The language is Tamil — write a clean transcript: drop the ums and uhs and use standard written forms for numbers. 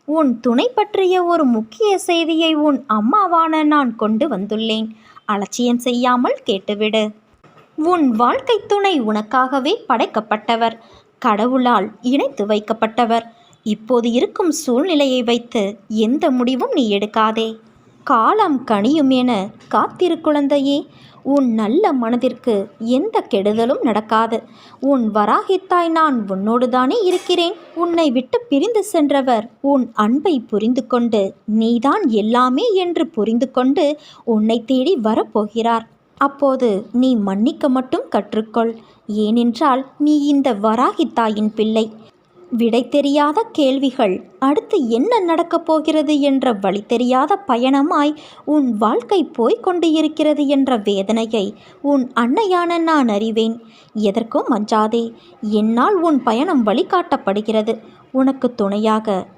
உன் துணை பற்றிய ஒரு முக்கிய செய்தியை உன் அம்மாவான நான் கொண்டு வந்துள்ளேன். அலட்சியம் செய்யாமல் கேட்டுவிடு. உன் வாழ்க்கை துணை உனக்காகவே படைக்கப்பட்டவர், கடவுளால் இணைத்து வைக்கப்பட்டவர். இப்போது இருக்கும் சூழ்நிலையை வைத்து எந்த முடிவும் நீ எடுக்காதே. காலம் கனியும் என காத்திரு குழந்தையே. உன் நல்ல மனதிற்கு எந்த கெடுதலும் நடக்காது. உன் வராகித்தாய் நான் உன்னோடுதானே இருக்கிறேன். உன்னை விட்டு பிரிந்து சென்றவர் உன் அன்பை புரிந்து கொண்டு நீதான் எல்லாமே என்று புரிந்து கொண்டு உன்னை தேடி வரப்போகிறார். அப்போது நீ மன்னிக்க மட்டும் கற்றுக்கொள். ஏனென்றால் நீ இந்த வராகித்தாயின் பிள்ளை. விடை தெரியாத கேள்விகள், அடுத்து என்ன நடக்கப் போகிறது என்ற வழி தெரியாத பயணமாய் உன் வாழ்க்கை போய்க் கொண்டு இருக்கிறது என்ற வேதனையை உன் அன்னையான நான் அறிவேன். எதற்கும் அஞ்சாதே. என்னால் உன் பயணம் வழிகாட்டப்படுகிறது. உனக்கு துணையாக